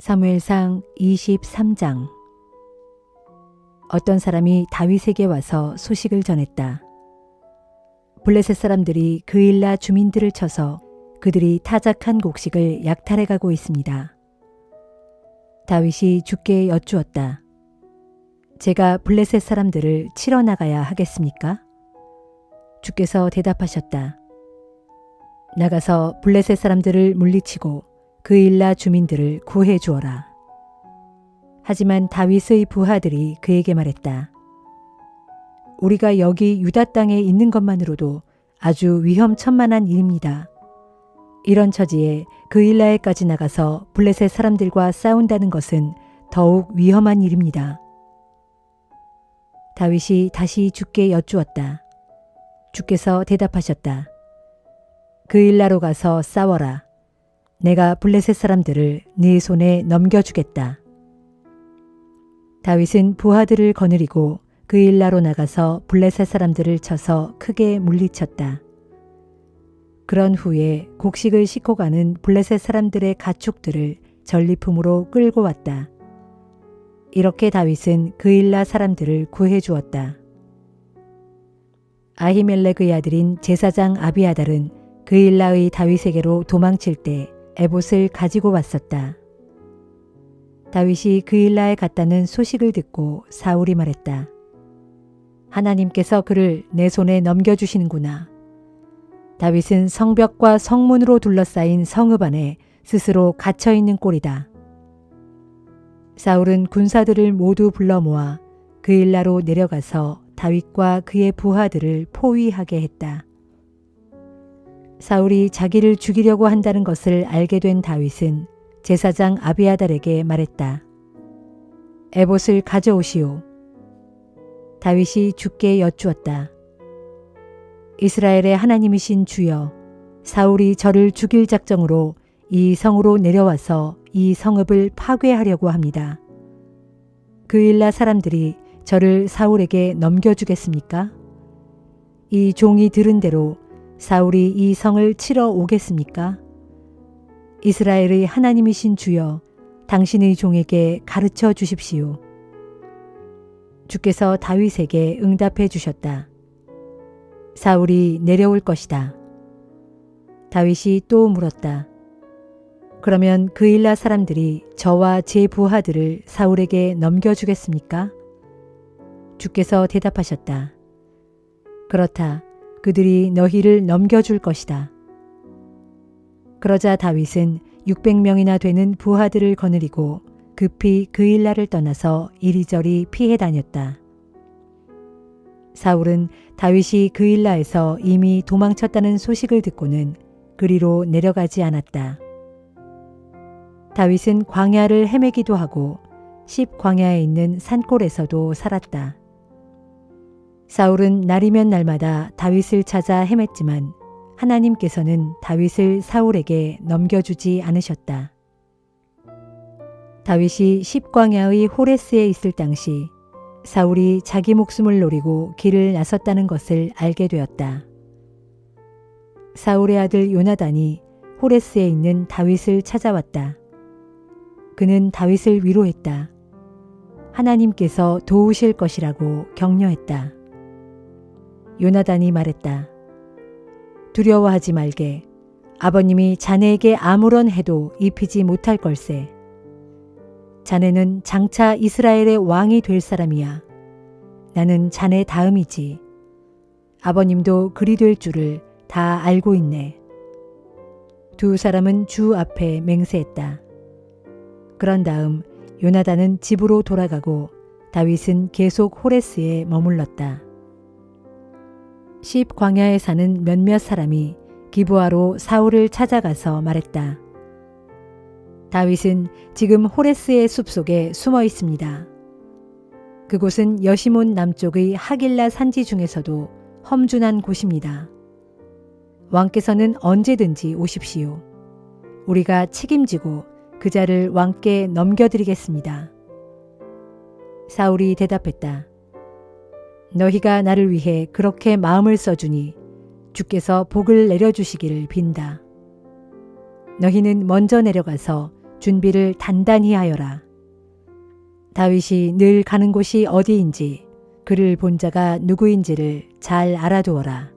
사무엘상 23장. 어떤 사람이 다윗에게 와서 소식을 전했다. 블레셋 사람들이 그일라 주민들을 쳐서 그들이 타작한 곡식을 약탈해 가고 있습니다. 다윗이 주께 여쭈었다. 제가 블레셋 사람들을 치러 나가야 하겠습니까? 주께서 대답하셨다. 나가서 블레셋 사람들을 물리치고 그일라 주민들을 구해 주어라. 하지만 다윗의 부하들이 그에게 말했다. 우리가 여기 유다 땅에 있는 것만으로도 아주 위험천만한 일입니다. 이런 처지에 그일라에까지 나가서 블레셋 사람들과 싸운다는 것은 더욱 위험한 일입니다. 다윗이 다시 주께 여쭈었다. 주께서 대답하셨다. 그일라로 가서 싸워라. 내가 블레셋 사람들을 네 손에 넘겨주겠다. 다윗은 부하들을 거느리고 그일라로 나가서 블레셋 사람들을 쳐서 크게 물리쳤다. 그런 후에 곡식을 싣고 가는 블레셋 사람들의 가축들을 전리품으로 끌고 왔다. 이렇게 다윗은 그일라 사람들을 구해 주었다. 아히멜렉의 아들인 제사장 아비아달은 그일라의 다윗에게로 도망칠 때 에봇을 가지고 왔었다. 다윗이 그일라에 갔다는 소식을 듣고 사울이 말했다. 하나님께서 그를 내 손에 넘겨주시는구나. 다윗은 성벽과 성문으로 둘러싸인 성읍 안에 스스로 갇혀있는 꼴이다. 사울은 군사들을 모두 불러 모아 그일라로 내려가서 다윗과 그의 부하들을 포위하게 했다. 사울이 자기를 죽이려고 한다는 것을 알게 된 다윗은 제사장 아비아달에게 말했다. 에봇을 가져오시오. 다윗이 주께 여쭈었다. 이스라엘의 하나님이신 주여, 사울이 저를 죽일 작정으로 이 성으로 내려와서 이 성읍을 파괴하려고 합니다. 그일라 사람들이 저를 사울에게 넘겨주겠습니까? 이 종이 들은 대로 사울이 이 성을 치러 오겠습니까? 이스라엘의 하나님이신 주여, 당신의 종에게 가르쳐 주십시오. 주께서 다윗에게 응답해 주셨다. 사울이 내려올 것이다. 다윗이 또 물었다. 그러면 그일라 사람들이 저와 제 부하들을 사울에게 넘겨주겠습니까? 주께서 대답하셨다. 그렇다. 그들이 너희를 넘겨줄 것이다. 그러자 다윗은 600명이나 되는 부하들을 거느리고 급히 그일라를 떠나서 이리저리 피해 다녔다. 사울은 다윗이 그일라에서 이미 도망쳤다는 소식을 듣고는 그리로 내려가지 않았다. 다윗은 광야를 헤매기도 하고 십 광야에 있는 산골에서도 살았다. 사울은 날이면 날마다 다윗을 찾아 헤맸지만 하나님께서는 다윗을 사울에게 넘겨주지 않으셨다. 다윗이 십광야의 호레스에 있을 당시 사울이 자기 목숨을 노리고 길을 나섰다는 것을 알게 되었다. 사울의 아들 요나단이 호레스에 있는 다윗을 찾아왔다. 그는 다윗을 위로했다. 하나님께서 도우실 것이라고 격려했다. 요나단이 말했다. 두려워하지 말게. 아버님이 자네에게 아무런 해도 입히지 못할 걸세. 자네는 장차 이스라엘의 왕이 될 사람이야. 나는 자네 다음이지. 아버님도 그리 될 줄을 다 알고 있네. 두 사람은 주 앞에 맹세했다. 그런 다음 요나단은 집으로 돌아가고 다윗은 계속 호레스에 머물렀다. 십 광야에 사는 몇몇 사람이 기브아로 사울을 찾아가서 말했다. 다윗은 지금 호레스의 숲속에 숨어 있습니다. 그곳은 여시몬 남쪽의 하길라 산지 중에서도 험준한 곳입니다. 왕께서는 언제든지 오십시오. 우리가 책임지고 그 자를 왕께 넘겨드리겠습니다. 사울이 대답했다. 너희가 나를 위해 그렇게 마음을 써주니 주께서 복을 내려주시기를 빈다. 너희는 먼저 내려가서 준비를 단단히 하여라. 다윗이 늘 가는 곳이 어디인지 그를 본 자가 누구인지를 잘 알아두어라.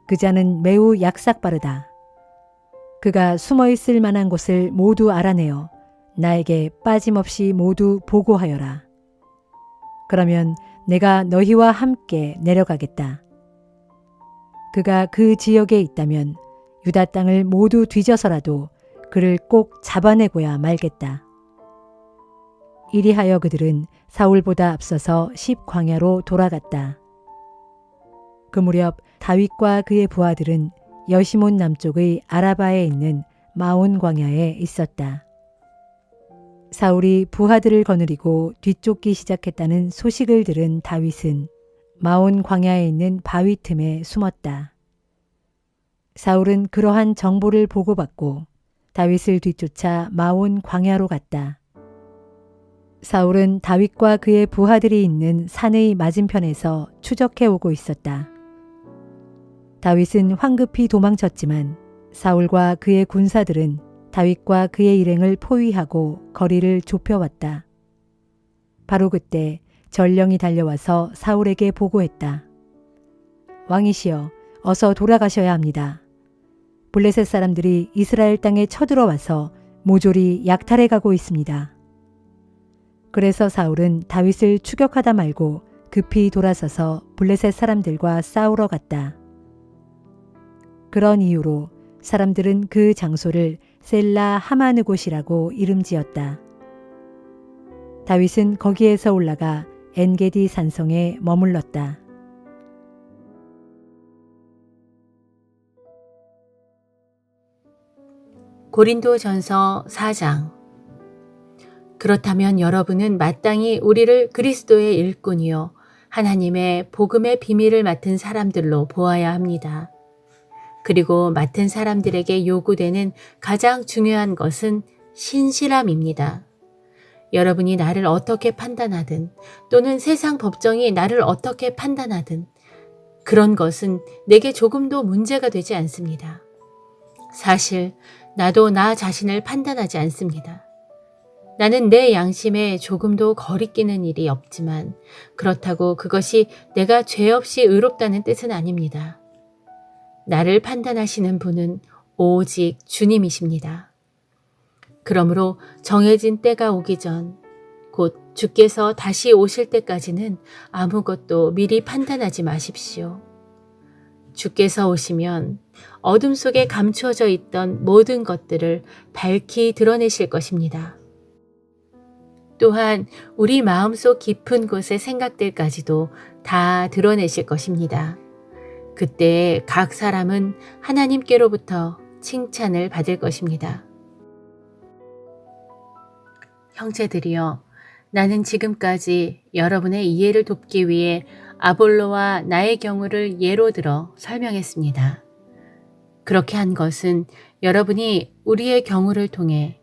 그 자는 매우 약삭빠르다. 그가 숨어 있을 만한 곳을 모두 알아내어 나에게 빠짐없이 모두 보고하여라. 그러면 내가 너희와 함께 내려가겠다. 그가 그 지역에 있다면 유다 땅을 모두 뒤져서라도 그를 꼭 잡아내고야 말겠다. 이리하여 그들은 사울보다 앞서서 십광야로 돌아갔다. 그 무렵 다윗과 그의 부하들은 여시몬 남쪽의 아라바에 있는 마온 광야에 있었다. 사울이 부하들을 거느리고 뒤쫓기 시작했다는 소식을 들은 다윗은 마온 광야에 있는 바위 틈에 숨었다. 사울은 그러한 정보를 보고받고 다윗을 뒤쫓아 마온 광야로 갔다. 사울은 다윗과 그의 부하들이 있는 산의 맞은편에서 추적해 오고 있었다. 다윗은 황급히 도망쳤지만 사울과 그의 군사들은 다윗과 그의 일행을 포위하고 거리를 좁혀왔다. 바로 그때 전령이 달려와서 사울에게 보고했다. 왕이시여, 어서 돌아가셔야 합니다. 블레셋 사람들이 이스라엘 땅에 쳐들어와서 모조리 약탈해 가고 있습니다. 그래서 사울은 다윗을 추격하다 말고 급히 돌아서서 블레셋 사람들과 싸우러 갔다. 그런 이유로 사람들은 그 장소를 셀라 하마느곳이라고 이름 지었다. 다윗은 거기에서 올라가 엔게디 산성에 머물렀다. 고린도전서 4장. 그렇다면 여러분은 마땅히 우리를 그리스도의 일꾼이요 하나님의 복음의 비밀을 맡은 사람들로 보아야 합니다. 그리고 맡은 사람들에게 요구되는 가장 중요한 것은 신실함입니다. 여러분이 나를 어떻게 판단하든 또는 세상 법정이 나를 어떻게 판단하든 그런 것은 내게 조금도 문제가 되지 않습니다. 사실 나도 나 자신을 판단하지 않습니다. 나는 내 양심에 조금도 거리끼는 일이 없지만 그렇다고 그것이 내가 죄 없이 의롭다는 뜻은 아닙니다. 나를 판단하시는 분은 오직 주님이십니다. 그러므로 정해진 때가 오기 전, 곧 주께서 다시 오실 때까지는 아무것도 미리 판단하지 마십시오. 주께서 오시면 어둠 속에 감추어져 있던 모든 것들을 밝히 드러내실 것입니다. 또한 우리 마음속 깊은 곳의 생각들까지도 다 드러내실 것입니다. 그때 각 사람은 하나님께로부터 칭찬을 받을 것입니다. 형제들이여, 나는 지금까지 여러분의 이해를 돕기 위해 아볼로와 나의 경우를 예로 들어 설명했습니다. 그렇게 한 것은 여러분이 우리의 경우를 통해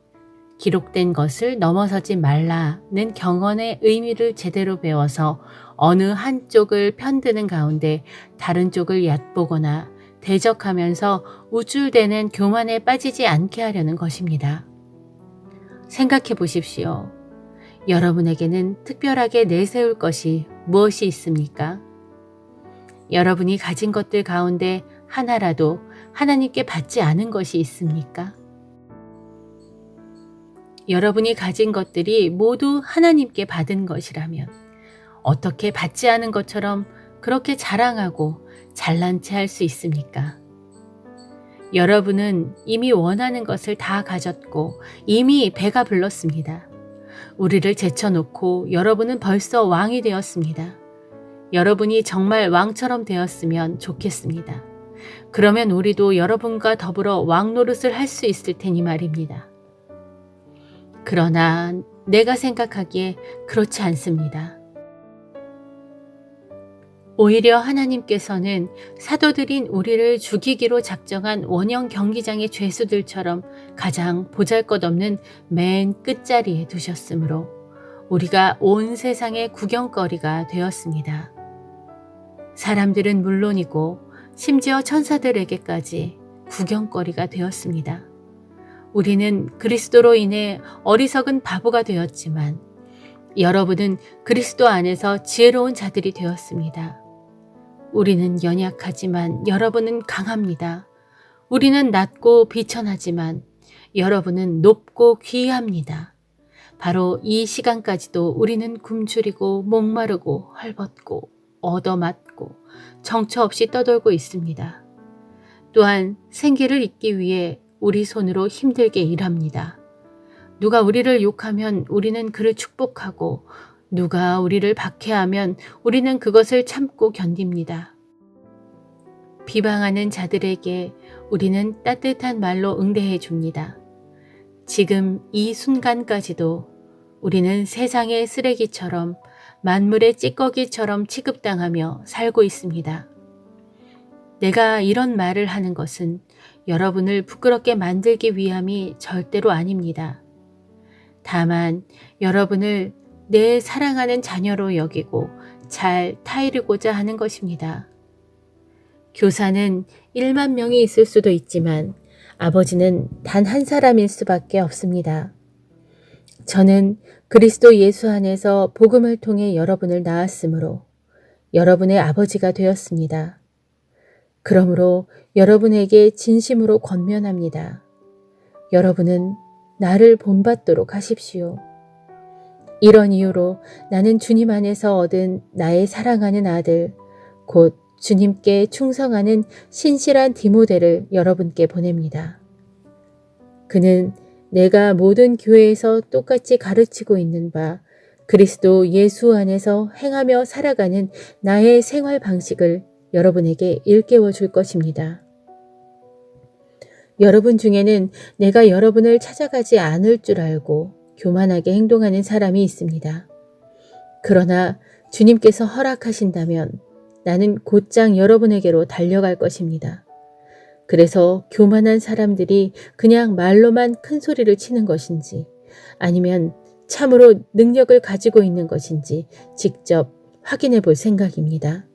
기록된 것을 넘어서지 말라는 경언의 의미를 제대로 배워서 어느 한쪽을 편드는 가운데 다른 쪽을 얕보거나 대적하면서 우쭐대는 교만에 빠지지 않게 하려는 것입니다. 생각해 보십시오. 여러분에게는 특별하게 내세울 것이 무엇이 있습니까? 여러분이 가진 것들 가운데 하나라도 하나님께 받지 않은 것이 있습니까? 여러분이 가진 것들이 모두 하나님께 받은 것이라면 어떻게 받지 않은 것처럼 그렇게 자랑하고 잘난 체 할 수 있습니까? 여러분은 이미 원하는 것을 다 가졌고 이미 배가 불렀습니다. 우리를 제쳐놓고 여러분은 벌써 왕이 되었습니다. 여러분이 정말 왕처럼 되었으면 좋겠습니다. 그러면 우리도 여러분과 더불어 왕 노릇을 할 수 있을 테니 말입니다. 그러나 내가 생각하기에 그렇지 않습니다. 오히려 하나님께서는 사도들인 우리를 죽이기로 작정한 원형 경기장의 죄수들처럼 가장 보잘것없는 맨 끝자리에 두셨으므로 우리가 온 세상의 구경거리가 되었습니다. 사람들은 물론이고 심지어 천사들에게까지 구경거리가 되었습니다. 우리는 그리스도로 인해 어리석은 바보가 되었지만 여러분은 그리스도 안에서 지혜로운 자들이 되었습니다. 우리는 연약하지만 여러분은 강합니다. 우리는 낮고 비천하지만 여러분은 높고 귀합니다. 바로 이 시간까지도 우리는 굶주리고 목마르고 헐벗고 얻어맞고 정처 없이 떠돌고 있습니다. 또한 생계를 잇기 위해 우리 손으로 힘들게 일합니다. 누가 우리를 욕하면 우리는 그를 축복하고 누가 우리를 박해하면 우리는 그것을 참고 견딥니다. 비방하는 자들에게 우리는 따뜻한 말로 응대해 줍니다. 지금 이 순간까지도 우리는 세상의 쓰레기처럼 만물의 찌꺼기처럼 취급당하며 살고 있습니다. 내가 이런 말을 하는 것은 여러분을 부끄럽게 만들기 위함이 절대로 아닙니다. 다만 여러분을 내 사랑하는 자녀로 여기고 잘 타이르고자 하는 것입니다. 교사는 1만 명이 있을 수도 있지만 아버지는 단 한 사람일 수밖에 없습니다. 저는 그리스도 예수 안에서 복음을 통해 여러분을 낳았으므로 여러분의 아버지가 되었습니다. 그러므로 여러분에게 진심으로 권면합니다. 여러분은 나를 본받도록 하십시오. 이런 이유로 나는 주님 안에서 얻은 나의 사랑하는 아들, 곧 주님께 충성하는 신실한 디모데를 여러분께 보냅니다. 그는 내가 모든 교회에서 똑같이 가르치고 있는 바 그리스도 예수 안에서 행하며 살아가는 나의 생활 방식을 여러분에게 일깨워 줄 것입니다. 여러분 중에는 내가 여러분을 찾아가지 않을 줄 알고 교만하게 행동하는 사람이 있습니다. 그러나 주님께서 허락하신다면 나는 곧장 여러분에게로 달려갈 것입니다. 그래서 교만한 사람들이 그냥 말로만 큰 소리를 치는 것인지 아니면 참으로 능력을 가지고 있는 것인지 직접 확인해 볼 생각입니다.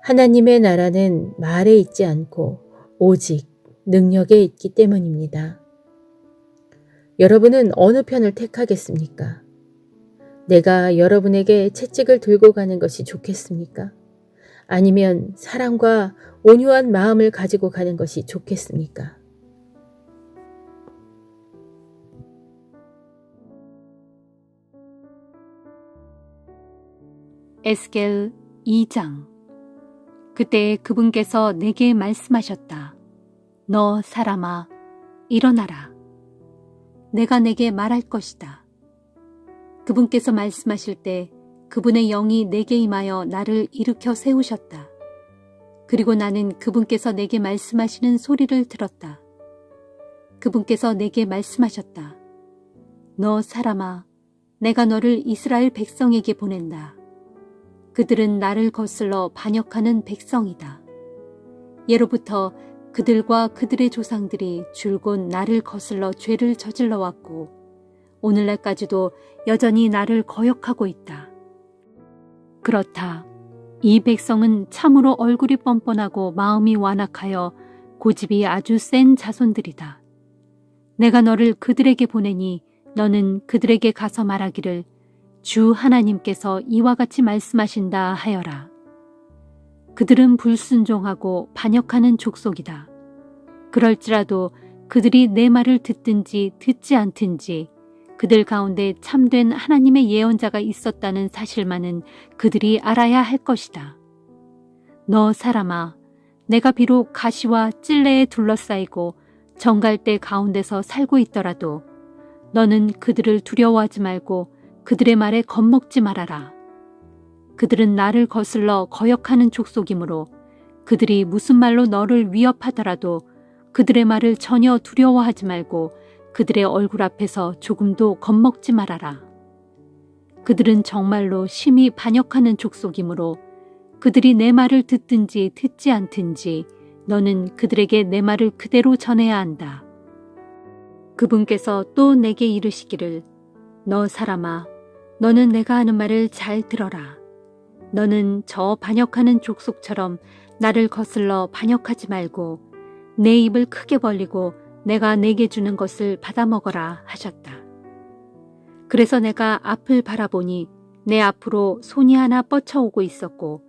하나님의 나라는 말에 있지 않고 오직 능력에 있기 때문입니다. 여러분은 어느 편을 택하겠습니까? 내가 여러분에게 채찍을 들고 가는 것이 좋겠습니까? 아니면 사랑과 온유한 마음을 가지고 가는 것이 좋겠습니까? 에스겔 2장. 그때 그분께서 내게 말씀하셨다. 너 사람아, 일어나라. 내가 내게 말할 것이다. 그분께서 말씀하실 때 그분의 영이 내게 임하여 나를 일으켜 세우셨다. 그리고 나는 그분께서 내게 말씀하시는 소리를 들었다. 그분께서 내게 말씀하셨다. 너 사람아, 내가 너를 이스라엘 백성에게 보낸다. 그들은 나를 거슬러 반역하는 백성이다. 예로부터 그들과 그들의 조상들이 줄곧 나를 거슬러 죄를 저질러 왔고 오늘날까지도 여전히 나를 거역하고 있다. 그렇다. 이 백성은 참으로 얼굴이 뻔뻔하고 마음이 완악하여 고집이 아주 센 자손들이다. 내가 너를 그들에게 보내니 너는 그들에게 가서 말하기를 주 하나님께서 이와 같이 말씀하신다 하여라. 그들은 불순종하고 반역하는 족속이다. 그럴지라도 그들이 내 말을 듣든지 듣지 않든지 그들 가운데 참된 하나님의 예언자가 있었다는 사실만은 그들이 알아야 할 것이다. 너 사람아, 내가 비록 가시와 찔레에 둘러싸이고 정갈대 가운데서 살고 있더라도 너는 그들을 두려워하지 말고 그들의 말에 겁먹지 말아라. 그들은 나를 거슬러 거역하는 족속이므로 그들이 무슨 말로 너를 위협하더라도 그들의 말을 전혀 두려워하지 말고 그들의 얼굴 앞에서 조금도 겁먹지 말아라. 그들은 정말로 심히 반역하는 족속이므로 그들이 내 말을 듣든지 듣지 않든지 너는 그들에게 내 말을 그대로 전해야 한다. 그분께서 또 내게 이르시기를 너 사람아, 너는 내가 하는 말을 잘 들어라. 너는 저 반역하는 족속처럼 나를 거슬러 반역하지 말고 내 입을 크게 벌리고 내가 내게 주는 것을 받아 먹어라 하셨다. 그래서 내가 앞을 바라보니 내 앞으로 손이 하나 뻗쳐오고 있었고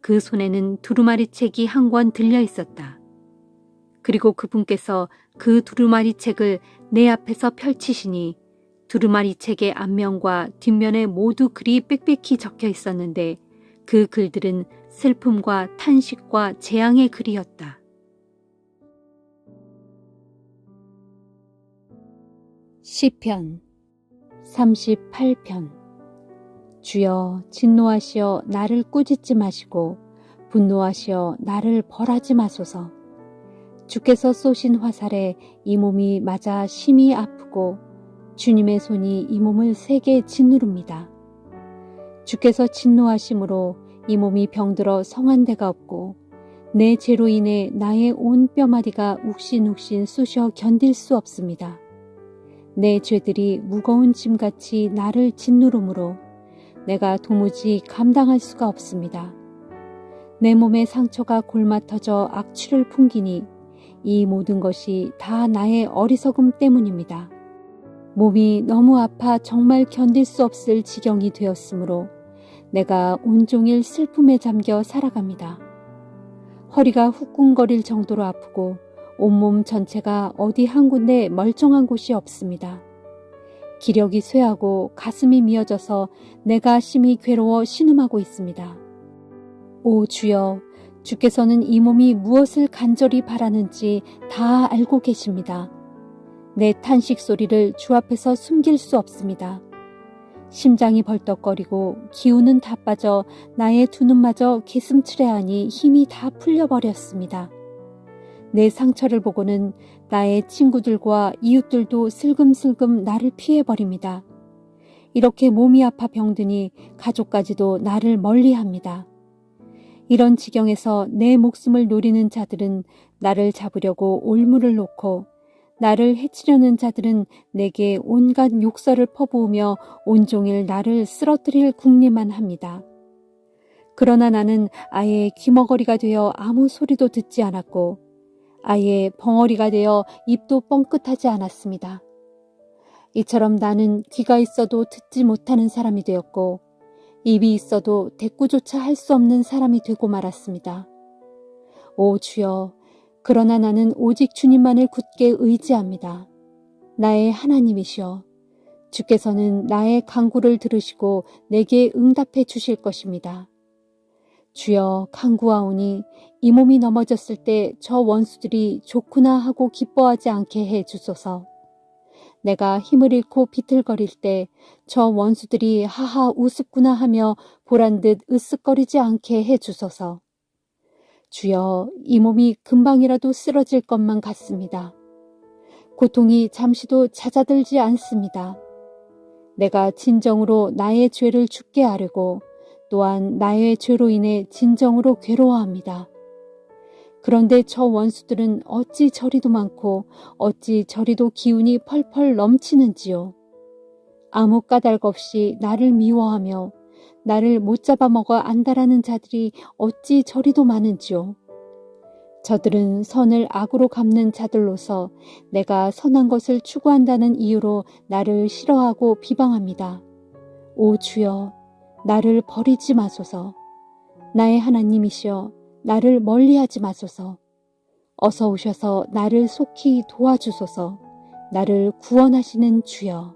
그 손에는 두루마리 책이 한 권 들려 있었다. 그리고 그분께서 그 두루마리 책을 내 앞에서 펼치시니 두루마리 책의 앞면과 뒷면에 모두 글이 빽빽히 적혀 있었는데 그 글들은 슬픔과 탄식과 재앙의 글이었다. 시편 38편. 주여, 진노하시어 나를 꾸짖지 마시고 분노하시어 나를 벌하지 마소서. 주께서 쏘신 화살에 이 몸이 맞아 심히 아프고 주님의 손이 이 몸을 세게 짓누릅니다. 주께서 진노하심으로 이 몸이 병들어 성한 데가 없고 내 죄로 인해 나의 온 뼈마디가 욱신욱신 쑤셔 견딜 수 없습니다. 내 죄들이 무거운 짐같이 나를 짓누르므로 내가 도무지 감당할 수가 없습니다. 내 몸의 상처가 골마 터져 악취를 풍기니 이 모든 것이 다 나의 어리석음 때문입니다. 몸이 너무 아파 정말 견딜 수 없을 지경이 되었으므로 내가 온종일 슬픔에 잠겨 살아갑니다. 허리가 후끈거릴 정도로 아프고 온몸 전체가 어디 한 군데 멀쩡한 곳이 없습니다. 기력이 쇠하고 가슴이 미어져서 내가 심히 괴로워 신음하고 있습니다. 오 주여, 주께서는 이 몸이 무엇을 간절히 바라는지 다 알고 계십니다. 내 탄식 소리를 주 앞에서 숨길 수 없습니다. 심장이 벌떡거리고 기운은 다 빠져 나의 두 눈마저 개슴츠레하니 힘이 다 풀려버렸습니다. 내 상처를 보고는 나의 친구들과 이웃들도 슬금슬금 나를 피해버립니다. 이렇게 몸이 아파 병드니 가족까지도 나를 멀리합니다. 이런 지경에서 내 목숨을 노리는 자들은 나를 잡으려고 올무를 놓고 나를 해치려는 자들은 내게 온갖 욕설을 퍼부으며 온종일 나를 쓰러뜨릴 궁리만 합니다. 그러나 나는 아예 귀머거리가 되어 아무 소리도 듣지 않았고 아예 벙어리가 되어 입도 뻥끗하지 않았습니다. 이처럼 나는 귀가 있어도 듣지 못하는 사람이 되었고 입이 있어도 대꾸조차 할 수 없는 사람이 되고 말았습니다. 오 주여, 그러나 나는 오직 주님만을 굳게 의지합니다. 나의 하나님이시여, 주께서는 나의 간구를 들으시고 내게 응답해 주실 것입니다. 주여, 간구하오니 이 몸이 넘어졌을 때 저 원수들이 좋구나 하고 기뻐하지 않게 해 주소서. 내가 힘을 잃고 비틀거릴 때 저 원수들이 하하 우습구나 하며 보란듯 으쓱거리지 않게 해 주소서. 주여, 이 몸이 금방이라도 쓰러질 것만 같습니다. 고통이 잠시도 잦아들지 않습니다. 내가 진정으로 나의 죄를 죽게 하려고 또한 나의 죄로 인해 진정으로 괴로워합니다. 그런데 저 원수들은 어찌 저리도 많고 어찌 저리도 기운이 펄펄 넘치는지요. 아무 까닭 없이 나를 미워하며 나를 못 잡아먹어 안다라는 자들이 어찌 저리도 많은지요. 저들은 선을 악으로 갚는 자들로서 내가 선한 것을 추구한다는 이유로 나를 싫어하고 비방합니다. 오 주여, 나를 버리지 마소서. 나의 하나님이시여, 나를 멀리하지 마소서. 어서 오셔서 나를 속히 도와주소서. 나를 구원하시는 주여.